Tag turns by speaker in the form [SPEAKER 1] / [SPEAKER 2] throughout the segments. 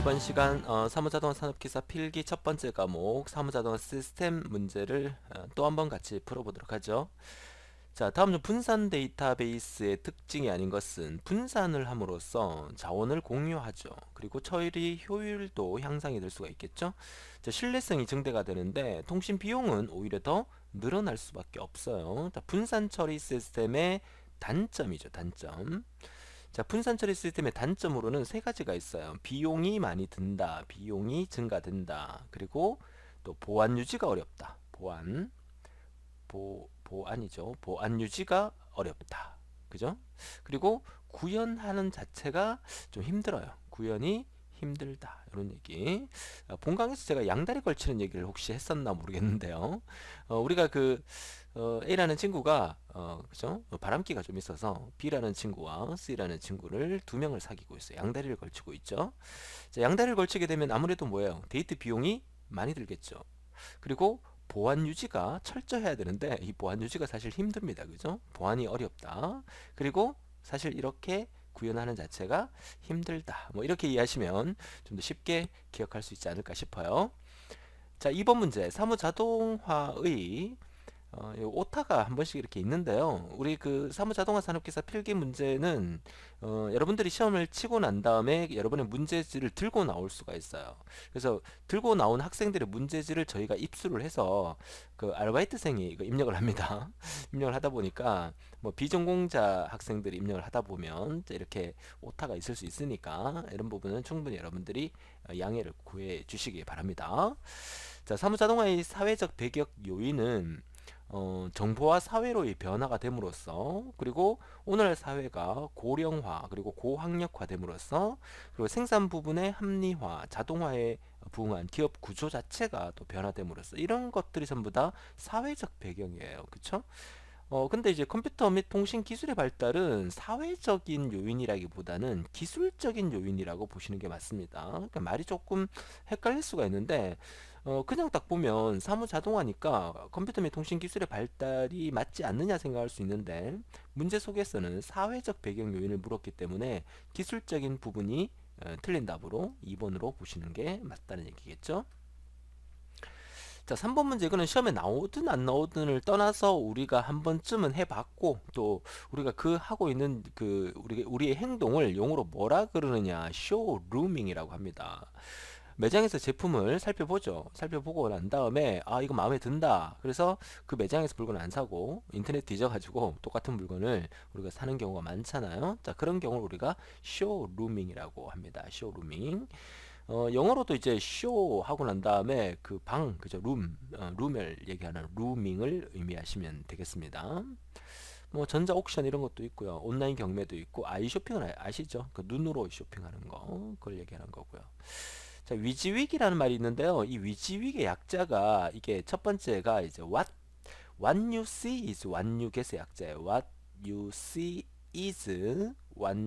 [SPEAKER 1] 이번 시간 사무자동화 산업기사 필기 첫 번째 과목 사무자동화 시스템 문제를 또 한번 같이 풀어보도록 하죠. 자, 다음 중 분산 데이터베이스의 특징이 아닌 것은 분산을 함으로써 자원을 공유하죠. 그리고 처리 효율도 향상이 될 수가 있겠죠. 자, 신뢰성이 증대가 되는데 통신 비용은 오히려 더 늘어날 수밖에 없어요. 자, 분산 처리 시스템의 단점이죠. 단점. 자, 분산 처리 시스템의 단점으로는 세 가지가 있어요. 비용이 많이 든다, 비용이 증가된다, 그리고 또 보안 유지가 어렵다. 보안이죠. 보안 유지가 어렵다. 그죠? 그리고 구현하는 자체가 좀 힘들어요. 구현이 힘들다. 이런 얘기. 본강에서 제가 양다리 걸치는 얘기를 혹시 했었나 모르겠는데요. 우리가 A라는 친구가 그죠? 바람기가 좀 있어서 B라는 친구와 C라는 친구를 두 명을 사귀고 있어요. 양다리를 걸치고 있죠. 자, 양다리를 걸치게 되면 아무래도 뭐예요? 데이트 비용이 많이 들겠죠. 그리고 보안 유지가 철저해야 되는데 이 보안 유지가 사실 힘듭니다. 그죠? 보안이 어렵다. 그리고 사실 이렇게 구현하는 자체가 힘들다. 뭐 이렇게 이해하시면 좀 더 쉽게 기억할 수 있지 않을까 싶어요. 자, 2번 문제. 사무자동화의 이 오타가 한 번씩 이렇게 있는데요. 우리 사무자동화 산업기사 필기 문제는 여러분들이 시험을 치고 난 다음에 여러분의 문제지를 들고 나올 수가 있어요. 그래서 들고 나온 학생들의 문제지를 저희가 입수를 해서 아르바이트생이 이거 입력을 합니다. 입력을 하다 보니까 뭐 비전공자 학생들이 입력을 하다 보면 이렇게 오타가 있을 수 있으니까 이런 부분은 충분히 여러분들이 양해를 구해 주시기 바랍니다. 자, 사무자동화의 사회적 배격 요인은 정보화 사회로의 변화가 됨으로써, 그리고 오늘날 사회가 고령화 그리고 고학력화됨으로써, 그리고 생산 부분의 합리화, 자동화에 부응한 기업 구조 자체가 또 변화됨으로써 이런 것들이 전부 다 사회적 배경이에요. 그쵸? 근데 이제 컴퓨터 및 통신 기술의 발달은 사회적인 요인이라기보다는 기술적인 요인이라고 보시는 게 맞습니다. 그러니까 말이 조금 헷갈릴 수가 있는데, 그냥 딱 보면 사무 자동화니까 컴퓨터 및 통신 기술의 발달이 맞지 않느냐 생각할 수 있는데, 문제 속에서는 사회적 배경 요인을 물었기 때문에 기술적인 부분이 틀린 답으로 2번으로 보시는 게 맞다는 얘기겠죠. 자, 3번 문제, 이거는 시험에 나오든 안 나오든을 떠나서 우리가 한 번쯤은 해봤고, 또 우리가 하고 있는 우리의 행동을 용어로 뭐라 그러느냐, 쇼루밍이라고 합니다. 매장에서 제품을 살펴보죠. 살펴보고 난 다음에 이거 마음에 든다. 그래서 그 매장에서 물건을 안 사고 인터넷 뒤져가지고 똑같은 물건을 우리가 사는 경우가 많잖아요. 자, 그런 경우를 우리가 쇼루밍이라고 합니다. 쇼루밍. 영어로도 이제 쇼 하고 난 다음에 그죠? 룸을 얘기하는 루밍을 의미하시면 되겠습니다. 뭐 전자 옥션 이런 것도 있고요. 온라인 경매도 있고, 아이쇼핑은 아시죠? 그 눈으로 쇼핑하는 거, 그걸 얘기하는 거고요. 자, 위지윅이라는 말이 있는데요. 이 위지윅의 약자가, 이게 첫 번째가 이제 what you see is what you get의 약자예요. what you see is what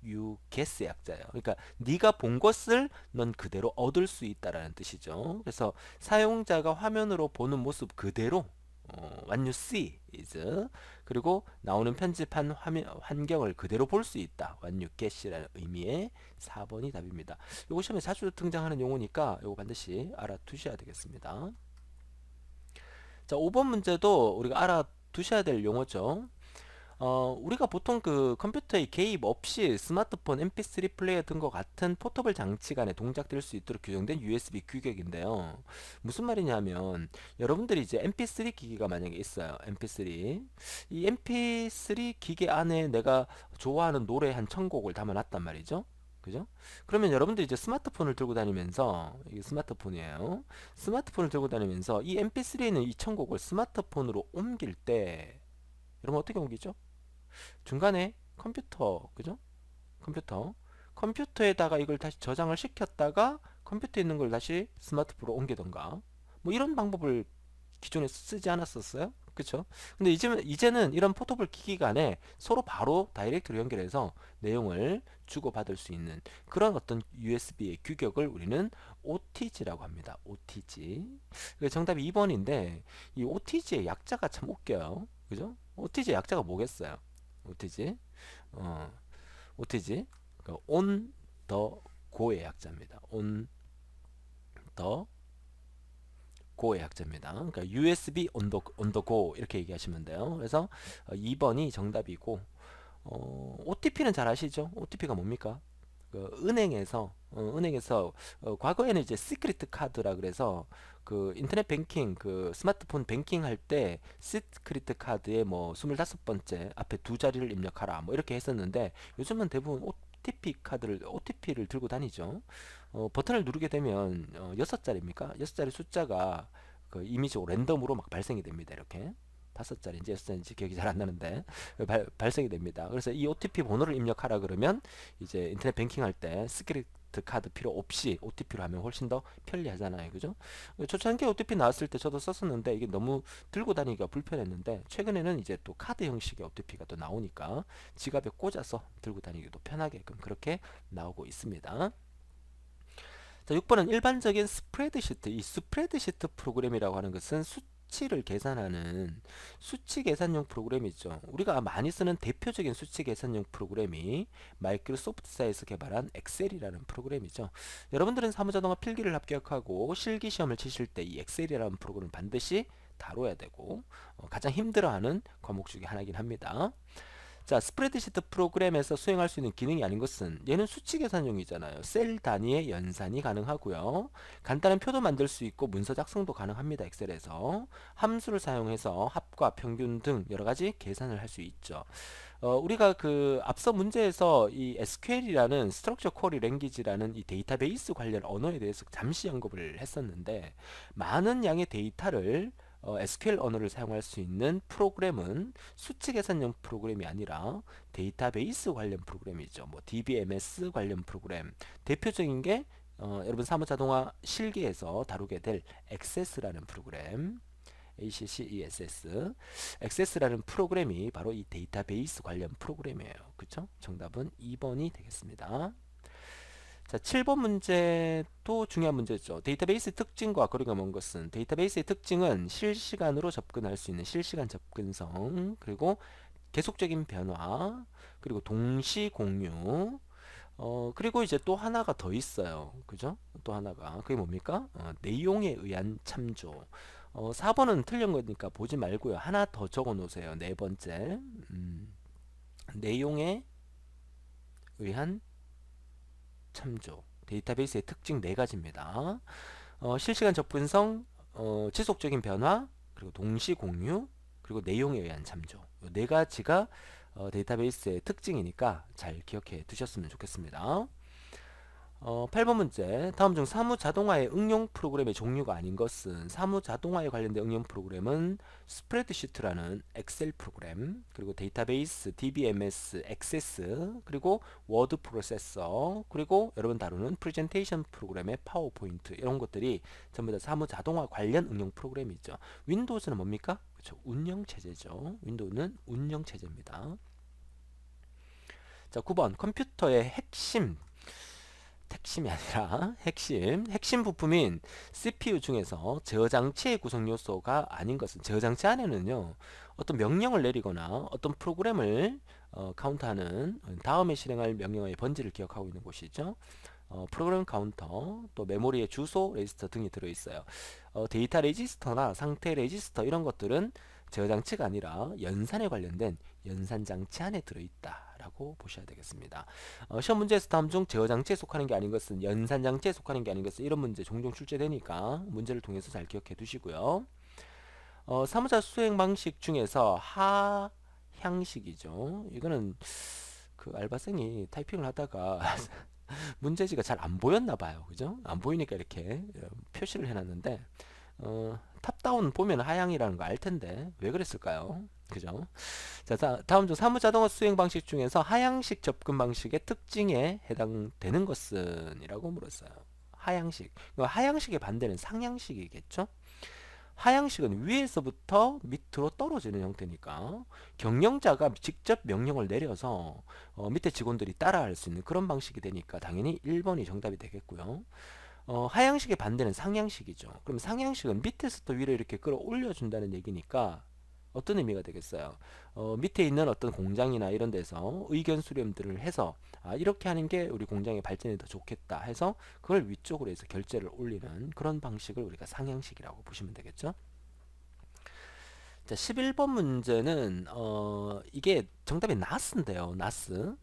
[SPEAKER 1] you get의 약자예요. 그러니까 네가 본 것을 넌 그대로 얻을 수 있다라는 뜻이죠. 그래서 사용자가 화면으로 보는 모습 그대로 what you see is, 그리고 나오는 편집한 환경을 그대로 볼 수 있다. what you get이라는 의미의 4번이 답입니다. 요거 시험에 자주 등장하는 용어니까 요거 반드시 알아두셔야 되겠습니다. 자, 5번 문제도 우리가 알아두셔야 될 용어죠. 우리가 보통 컴퓨터의 개입 없이 스마트폰, mp3 플레이어 등과 같은 포터블 장치 간에 동작될 수 있도록 규정된 USB 규격인데요. 무슨 말이냐면, 여러분들이 이제 mp3 기기가 만약에 있어요. mp3. 이 mp3 기계 안에 내가 좋아하는 노래 한 1000곡을 담아놨단 말이죠. 그죠? 그러면 여러분들이 이제 스마트폰을 들고 다니면서, 이게 스마트폰이에요. 스마트폰을 들고 다니면서 이 mp3에 있는 이 1000곡을 스마트폰으로 옮길 때, 여러분 어떻게 옮기죠? 중간에 그죠? 컴퓨터에다가 이걸 다시 저장을 시켰다가 컴퓨터에 있는 걸 다시 스마트폰으로 옮기던가, 뭐 이런 방법을 기존에 쓰지 않았었어요? 그쵸? 근데 이제는 이런 포터블 기기 간에 서로 바로 다이렉트로 연결해서 내용을 주고받을 수 있는 그런 어떤 USB의 규격을 우리는 OTG라고 합니다. OTG. 정답이 2번인데, 이 OTG의 약자가 참 웃겨요. 그죠? OTG의 약자가 뭐겠어요? OTG, OTG, on the go의 약자입니다. on the go의 약자입니다. 그러니까 USB on the go 이렇게 얘기하시면 돼요. 그래서 2번이 정답이고, OTP는 잘 아시죠? OTP가 뭡니까? 그 은행에서 과거에는 이제 시크릿 카드라 그래서 그 인터넷 뱅킹 그 스마트폰 뱅킹 할 때 시크릿 카드에 뭐 25번째 앞에 두 자리를 입력하라 뭐 이렇게 했었는데, 요즘은 대부분 OTP를 들고 다니죠. 버튼을 누르게 되면 6자리입니까? 6자리 숫자가 그 임의적으로 랜덤으로 막 발생이 됩니다. 이렇게 5자리인지 6자리인지 기억이 잘 안 나는데 발생이 됩니다. 그래서 이 OTP 번호를 입력하라 그러면 이제 인터넷 뱅킹 할 때 스크립트 카드 필요 없이 OTP로 하면 훨씬 더 편리하잖아요. 그죠? 초창기 OTP 나왔을 때 저도 썼었는데 이게 너무 들고 다니기가 불편했는데, 최근에는 이제 또 카드 형식의 OTP가 또 나오니까 지갑에 꽂아서 들고 다니기도 편하게끔 그렇게 나오고 있습니다. 자, 6번은 일반적인 스프레드시트. 이 스프레드시트 프로그램이라고 하는 것은 수치를 계산하는 수치 계산용 프로그램이죠. 우리가 많이 쓰는 대표적인 수치 계산용 프로그램이 마이크로소프트사에서 개발한 엑셀이라는 프로그램이죠. 여러분들은 사무자동화 필기를 합격하고 실기 시험을 치실 때 이 엑셀이라는 프로그램을 반드시 다뤄야 되고, 가장 힘들어하는 과목 중에 하나이긴 합니다. 자, 스프레드시트 프로그램에서 수행할 수 있는 기능이 아닌 것은, 얘는 수치 계산용이잖아요. 셀 단위의 연산이 가능하고요. 간단한 표도 만들 수 있고 문서 작성도 가능합니다. 엑셀에서 함수를 사용해서 합과 평균 등 여러 가지 계산을 할 수 있죠. 우리가 그 앞서 문제에서 이 SQL이라는 Structure Query Language라는 이 데이터베이스 관련 언어에 대해서 잠시 언급을 했었는데, 많은 양의 데이터를 SQL 언어를 사용할 수 있는 프로그램은 수치 계산용 프로그램이 아니라 데이터베이스 관련 프로그램이죠. 뭐 DBMS 관련 프로그램, 대표적인 게 여러분 사무자동화 실기에서 다루게 될 액세스라는 프로그램, ACCESS, 액세스라는 프로그램이 바로 이 데이터베이스 관련 프로그램이에요. 그쵸? 정답은 2번이 되겠습니다. 자, 7번 문제도 중요한 문제죠. 데이터베이스 특징과 거리가 먼 것은, 데이터베이스의 특징은 실시간으로 접근할 수 있는 실시간 접근성, 그리고 계속적인 변화, 그리고 동시 공유, 그리고 이제 또 하나가 더 있어요. 그죠? 또 하나가 그게 뭡니까? 내용에 의한 참조. 4번은 틀린 거니까 보지 말고요. 하나 더 적어 놓으세요. 네 번째. 내용에 의한 참조. 데이터베이스의 특징 네 가지입니다. 실시간 접근성, 지속적인 변화, 그리고 동시 공유, 그리고 내용에 의한 참조. 이 네 가지가 데이터베이스의 특징이니까 잘 기억해 두셨으면 좋겠습니다. 8번 문제. 다음 중 사무자동화의 응용 프로그램의 종류가 아닌 것은, 사무자동화에 관련된 응용 프로그램은 스프레드시트라는 엑셀 프로그램, 그리고 데이터베이스, DBMS, 액세스, 그리고 워드 프로세서, 그리고 여러분 다루는 프레젠테이션 프로그램의 파워포인트, 이런 것들이 전부 다 사무자동화 관련 응용 프로그램이죠. 윈도우즈는 뭡니까? 그렇죠. 운영체제죠. 윈도우는 운영체제입니다. 자, 9번. 컴퓨터의 핵심이 아니라 핵심 부품인 CPU 중에서 저장치의 구성 요소가 아닌 것은, 저장치 안에는요 어떤 명령을 내리거나 어떤 프로그램을 카운트하는, 다음에 실행할 명령어의 번지를 기억하고 있는 곳이죠. 프로그램 카운터, 또 메모리의 주소 레지스터 등이 들어있어요. 데이터 레지스터나 상태 레지스터 이런 것들은 저장치가 아니라 연산에 관련된 연산장치 안에 들어있다 라고 보셔야 되겠습니다. 시험 문제에서 다음 중 저장치에 속하는 게 아닌 것은, 연산장치에 속하는 게 아닌 것은, 이런 문제 종종 출제되니까 문제를 통해서 잘 기억해 두시고요. 사무자 수행 방식 중에서 하향식이죠. 이거는 그 알바생이 타이핑을 하다가 문제지가 잘 안 보였나 봐요. 그죠? 안 보이니까 이렇게 표시를 해놨는데, 탑다운 보면 하향이라는 거 알 텐데 왜 그랬을까요? 그죠? 자, 다음 중 사무자동화 수행 방식 중에서 하향식 접근 방식의 특징에 해당되는 것은? 이라고 물었어요. 하향식. 하향식의 반대는 상향식이겠죠? 하향식은 위에서부터 밑으로 떨어지는 형태니까 경영자가 직접 명령을 내려서 밑에 직원들이 따라할 수 있는 그런 방식이 되니까 당연히 1번이 정답이 되겠고요. 하향식의 반대는 상향식이죠. 그럼 상향식은 밑에서부터 위로 이렇게 끌어올려 준다는 얘기니까 어떤 의미가 되겠어요? 밑에 있는 어떤 공장이나 이런 데서 의견 수렴들을 해서 이렇게 하는 게 우리 공장의 발전에 더 좋겠다 해서 그걸 위쪽으로 해서 결제를 올리는 그런 방식을 우리가 상향식이라고 보시면 되겠죠. 자, 11번 문제는 이게 정답이 나스인데요. 나스.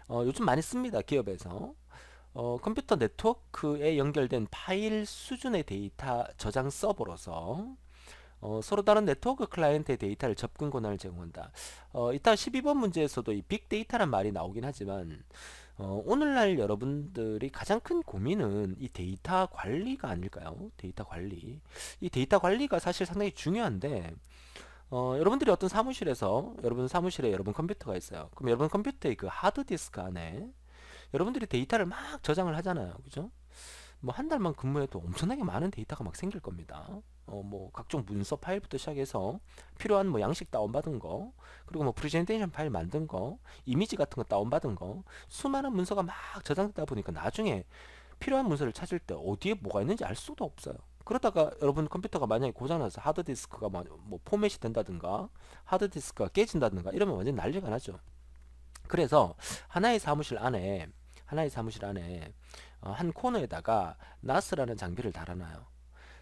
[SPEAKER 1] 요즘 많이 씁니다. 기업에서. 컴퓨터 네트워크에 연결된 파일 수준의 데이터 저장 서버로서 서로 다른 네트워크 클라이언트의 데이터를 접근 권한을 제공한다. 이따 12번 문제에서도 이 빅데이터란 말이 나오긴 하지만 오늘날 여러분들이 가장 큰 고민은 이 데이터 관리가 아닐까요? 데이터 관리. 이 데이터 관리가 사실 상당히 중요한데 여러분들이 어떤 사무실에서 여러분 사무실에 여러분 컴퓨터가 있어요. 그럼 여러분 컴퓨터의 그 하드디스크 안에 여러분들이 데이터를 막 저장을 하잖아요. 그죠? 뭐 한 달만 근무해도 엄청나게 많은 데이터가 막 생길 겁니다. 뭐 각종 문서 파일부터 시작해서 필요한 뭐 양식 다운받은 거, 그리고 뭐 프레젠테이션 파일 만든 거, 이미지 같은 거 다운받은 거, 수많은 문서가 막 저장되다 보니까 나중에 필요한 문서를 찾을 때 어디에 뭐가 있는지 알 수도 없어요. 그러다가 여러분 컴퓨터가 만약에 고장나서 하드디스크가 뭐 포맷이 된다든가 하드디스크가 깨진다든가 이러면 완전 난리가 나죠. 그래서 하나의 사무실 안에 한 코너에다가 나스라는 장비를 달아놔요.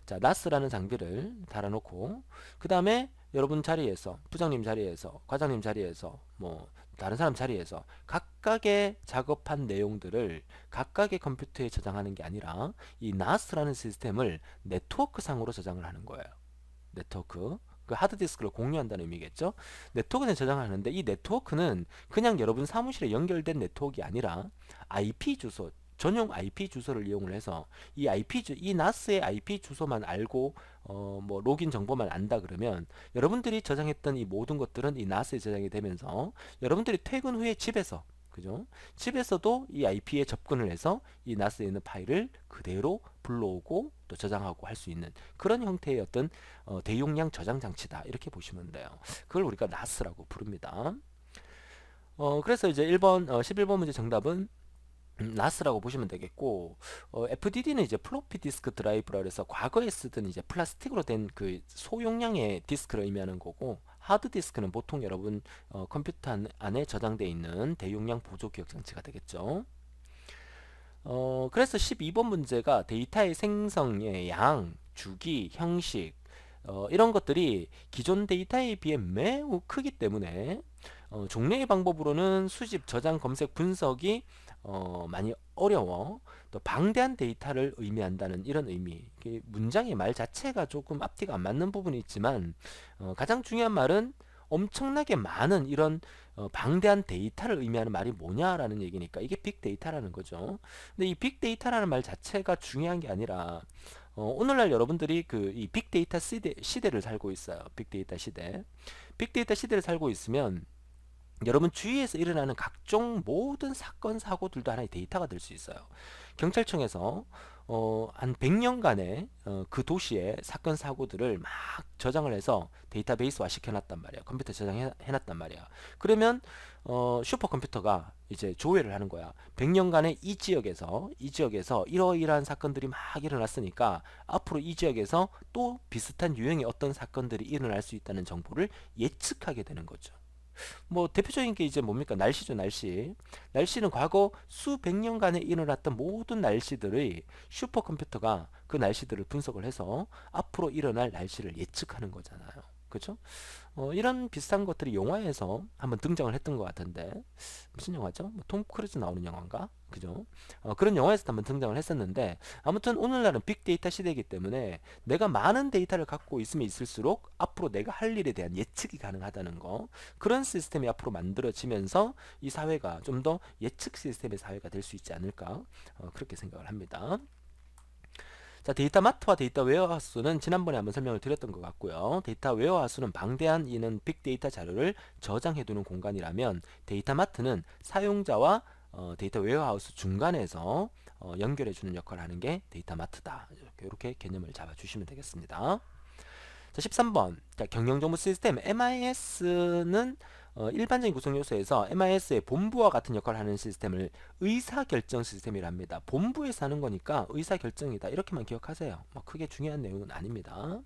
[SPEAKER 1] 자, 나스라는 장비를 달아놓고 그 다음에 여러분 자리에서 부장님 자리에서 과장님 자리에서 뭐 다른 사람 자리에서 각각의 작업한 내용들을 각각의 컴퓨터에 저장하는 게 아니라 이 나스라는 시스템을 네트워크 상으로 저장을 하는 거예요. 네트워크. 그 하드디스크를 공유한다는 의미겠죠. 네트워크에 저장하는데 이 네트워크는 그냥 여러분 사무실에 연결된 네트워크가 아니라 IP 주소, 전용 IP 주소를 이용을 해서 이 NAS의 IP 주소만 알고 뭐 로긴 정보만 안다 그러면 여러분들이 저장했던 이 모든 것들은 이 NAS에 저장이 되면서 여러분들이 퇴근 후에 집에서 그죠? 집에서도 이 IP에 접근을 해서 이 NAS에 있는 파일을 그대로 불러오고 또 저장하고 할 수 있는 그런 형태의 어떤 대용량 저장 장치다 이렇게 보시면 돼요. 그걸 우리가 NAS라고 부릅니다. 그래서 이제 11번 문제 정답은 나스라고 보시면 되겠고 FDD는 이제 플로피 디스크 드라이브라 그래서 과거에 쓰던 이제 플라스틱으로 된 그 소용량의 디스크를 의미하는 거고 하드 디스크는 보통 여러분 컴퓨터 안에 저장되어 있는 대용량 보조 기억 장치가 되겠죠. 그래서 12번 문제가 데이터의 생성의 양, 주기, 형식 이런 것들이 기존 데이터에 비해 매우 크기 때문에 종래의 방법으로는 수집, 저장, 검색, 분석이 많이 어려워 또 방대한 데이터를 의미한다는 이런 의미. 문장의 말 자체가 조금 앞뒤가 안 맞는 부분이 있지만 가장 중요한 말은 엄청나게 많은 이런 방대한 데이터를 의미하는 말이 뭐냐라는 얘기니까 이게 빅데이터라는 거죠. 근데 이 빅데이터라는 말 자체가 중요한 게 아니라 오늘날 여러분들이 그 이 빅데이터 시대를 살고 있어요. 빅데이터 시대. 빅데이터 시대를 살고 있으면 여러분 주위에서 일어나는 각종 모든 사건 사고들도 하나의 데이터가 될 수 있어요. 경찰청에서 한 100년간의 그 도시의 사건 사고들을 막 저장을 해서 데이터베이스화 시켜놨단 말이야. 컴퓨터 저장해놨단 말이야. 그러면 슈퍼컴퓨터가 이제 조회를 하는 거야. 100년간의 이 지역에서 이러이러한 사건들이 막 일어났으니까 앞으로 이 지역에서 또 비슷한 유형의 어떤 사건들이 일어날 수 있다는 정보를 예측하게 되는 거죠. 뭐 대표적인 게 이제 뭡니까? 날씨죠, 날씨. 날씨는 과거 수백 년간에 일어났던 모든 날씨들의 슈퍼컴퓨터가 그 날씨들을 분석을 해서 앞으로 일어날 날씨를 예측하는 거잖아요. 그렇죠? 이런 비슷한 것들이 영화에서 한번 등장을 했던 것 같은데 무슨 영화죠? 톰 크루즈 나오는 영화인가? 그죠? 그런 영화에서 한번 등장을 했었는데 아무튼 오늘날은 빅데이터 시대이기 때문에 내가 많은 데이터를 갖고 있으면 있을수록 앞으로 내가 할 일에 대한 예측이 가능하다는 거 그런 시스템이 앞으로 만들어지면서 이 사회가 좀 더 예측 시스템의 사회가 될 수 있지 않을까 그렇게 생각을 합니다. 자, 데이터 마트와 데이터 웨어하우스는 지난번에 한번 설명을 드렸던 것 같고요. 데이터 웨어하우스는 방대한 이는 빅데이터 자료를 저장해두는 공간이라면 데이터 마트는 사용자와 데이터 웨어하우스 중간에서 연결해주는 역할을 하는 게 데이터 마트다. 이렇게 개념을 잡아주시면 되겠습니다. 자, 13번. 자, 경영정보 시스템 MIS는 일반적인 구성 요소에서 MIS의 본부와 같은 역할을 하는 시스템을 의사결정 시스템이라 합니다. 본부에서 하는 거니까 의사결정이다. 이렇게만 기억하세요. 뭐 크게 중요한 내용은 아닙니다.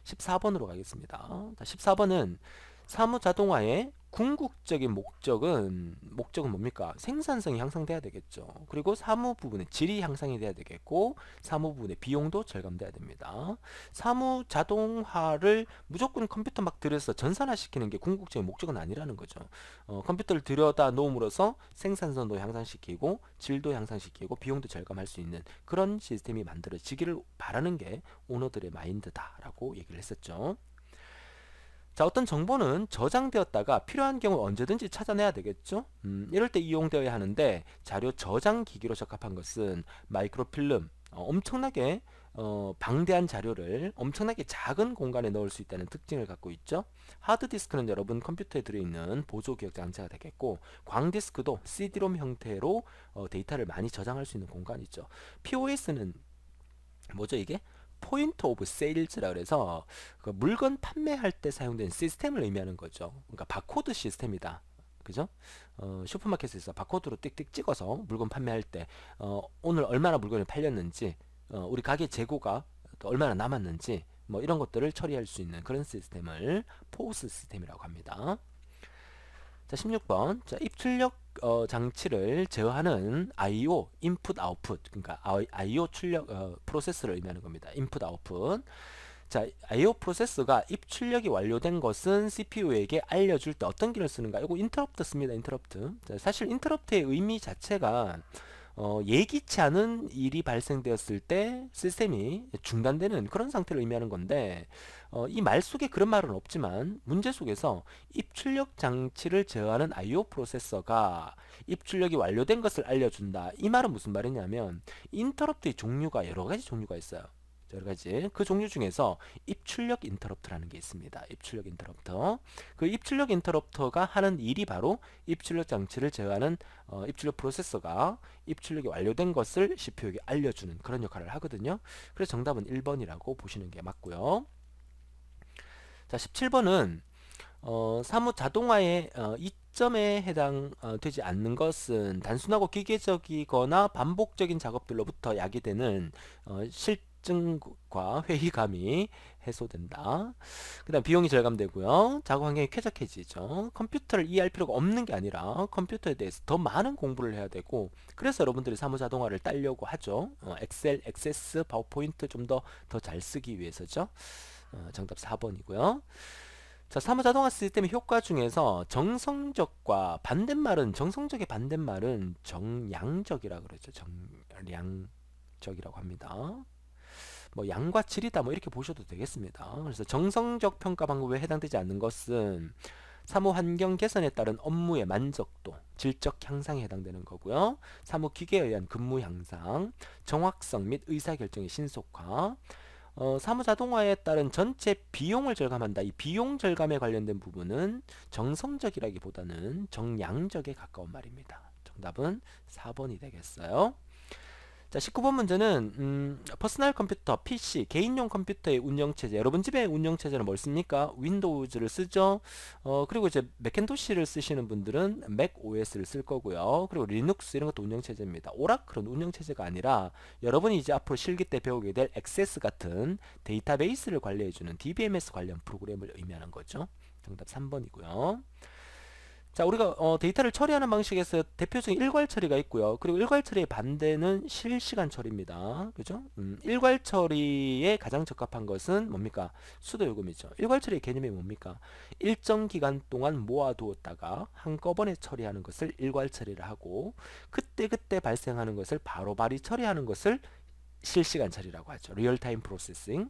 [SPEAKER 1] 14번으로 가겠습니다. 14번은 사무 자동화의 궁극적인 목적은 뭡니까? 생산성이 향상돼야 되겠죠. 그리고 사무 부분의 질이 향상이 돼야 되겠고, 사무 부분의 비용도 절감돼야 됩니다. 사무 자동화를 무조건 컴퓨터 막 들여서 전산화시키는 게 궁극적인 목적은 아니라는 거죠. 컴퓨터를 들여다 놓음으로써 생산성도 향상시키고 질도 향상시키고 비용도 절감할 수 있는 그런 시스템이 만들어지기를 바라는 게 오너들의 마인드다라고 얘기를 했었죠. 자, 어떤 정보는 저장되었다가 필요한 경우 언제든지 찾아내야 되겠죠. 이럴 때 이용되어야 하는데, 자료 저장 기기로 적합한 것은 마이크로필름, 엄청나게 방대한 자료를 엄청나게 작은 공간에 넣을 수 있다는 특징을 갖고 있죠. 하드디스크는 여러분 컴퓨터에 들어있는 보조기억 장치가 되겠고, 광디스크도 CD롬 형태로 데이터를 많이 저장할 수 있는 공간이죠. POS는 뭐죠 이게? 포인트 오브 세일즈라 그래서 그 물건 판매할 때 사용된 시스템을 의미하는 거죠. 그러니까 바코드 시스템이다. 그죠? 슈퍼마켓에서 바코드로 띡띡 찍어서 물건 판매할 때 오늘 얼마나 물건이 팔렸는지, 우리 가게 재고가 또 얼마나 남았는지, 뭐 이런 것들을 처리할 수 있는 그런 시스템을 포스 시스템이라고 합니다. 자, 16번. 자, 입출력 장치를 제어하는 I/O, 인풋 아웃풋, 그러니까 I/O 출력 프로세스를 의미하는 겁니다. 인풋 아웃풋. 자, I/O 프로세스가 입출력이 완료된 것은 CPU에게 알려줄 때 어떤 기능을 쓰는가? 이거 인터럽트 씁니다. 인터럽트. 자, 사실 인터럽트의 의미 자체가 예기치 않은 일이 발생되었을 때 시스템이 중단되는 그런 상태를 의미하는 건데, 이 말 속에 그런 말은 없지만 문제 속에서 입출력 장치를 제어하는 I/O 프로세서가 입출력이 완료된 것을 알려준다. 이 말은 무슨 말이냐면, 인터럽트의 종류가 여러 가지 종류가 있어요. 여러 가지 그 종류 중에서 입출력 인터럽트라는 게 있습니다. 입출력 인터럽터. 그 입출력 인터럽터가 하는 일이 바로 입출력 장치를 제어하는 입출력 프로세서가 입출력이 완료된 것을 CPU에게 알려주는 그런 역할을 하거든요. 그래서 정답은 1번이라고 보시는 게 맞고요. 자, 17번은 사무 자동화의 이점에 해당되지 않는 것은 단순하고 기계적이거나 반복적인 작업들로부터 야기되는 실증과 회의감이 해소된다. 그 다음 비용이 절감되고요. 작업 환경이 쾌적해지죠. 컴퓨터를 이해할 필요가 없는 게 아니라 컴퓨터에 대해서 더 많은 공부를 해야 되고, 그래서 여러분들이 사무 자동화를 따려고 하죠. 엑셀, 액세스, 파워포인트 좀 더 잘 쓰기 위해서죠. 정답 4번이고요. 자, 사무 자동화 시스템의 효과 중에서 정성적과 반대말은, 정성적의 반대말은 정량적이라고 그러죠. 정량적이라고 합니다. 뭐 양과 질이다 뭐 이렇게 보셔도 되겠습니다. 그래서 정성적 평가 방법에 해당되지 않는 것은 사무 환경 개선에 따른 업무의 만족도, 질적 향상에 해당되는 거고요. 사무 기계에 의한 근무 향상, 정확성 및 의사결정의 신속화, 사무 자동화에 따른 전체 비용을 절감한다. 이 비용 절감에 관련된 부분은 정성적이라기보다는 정량적에 가까운 말입니다. 정답은 4번이 되겠어요. 자, 19번 문제는 퍼스널 컴퓨터, PC, 개인용 컴퓨터의 운영체제. 여러분 집에 운영체제는 뭘 씁니까? 윈도우즈를 쓰죠. 그리고 이제 맥킨토시를 쓰시는 분들은 맥 OS를 쓸 거고요. 그리고 리눅스 이런 것도 운영체제입니다. 오라클은 운영체제가 아니라 여러분이 이제 앞으로 실기 때 배우게 될 액세스 같은 데이터베이스를 관리해주는 DBMS 관련 프로그램을 의미하는 거죠. 정답 3번이고요. 자, 우리가 데이터를 처리하는 방식에서 대표적인 일괄 처리가 있고요. 그리고 일괄 처리의 반대는 실시간 처리입니다. 그죠? 일괄 처리에 가장 적합한 것은 뭡니까? 수도 요금이죠. 일괄 처리의 개념이 뭡니까? 일정 기간 동안 모아두었다가 한꺼번에 처리하는 것을 일괄 처리를 하고, 그때그때 발생하는 것을 바로바로 처리하는 것을 실시간 처리라고 하죠. 리얼타임 프로세싱.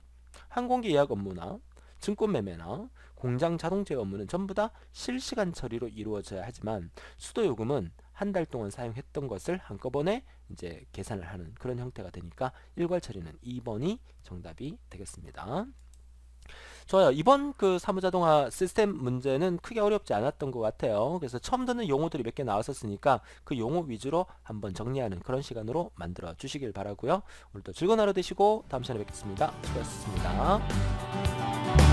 [SPEAKER 1] 항공기 예약 업무나 증권 매매나 공장 자동 제어 업무는 전부 다 실시간 처리로 이루어져야 하지만, 수도 요금은 한 달 동안 사용했던 것을 한꺼번에 이제 계산을 하는 그런 형태가 되니까 일괄 처리는 2번이 정답이 되겠습니다. 좋아요. 이번 그 사무자동화 시스템 문제는 크게 어렵지 않았던 것 같아요. 그래서 처음 듣는 용어들이 몇 개 나왔었으니까 그 용어 위주로 한번 정리하는 그런 시간으로 만들어 주시길 바라고요. 오늘도 즐거운 하루 되시고 다음 시간에 뵙겠습니다. 수고하셨습니다.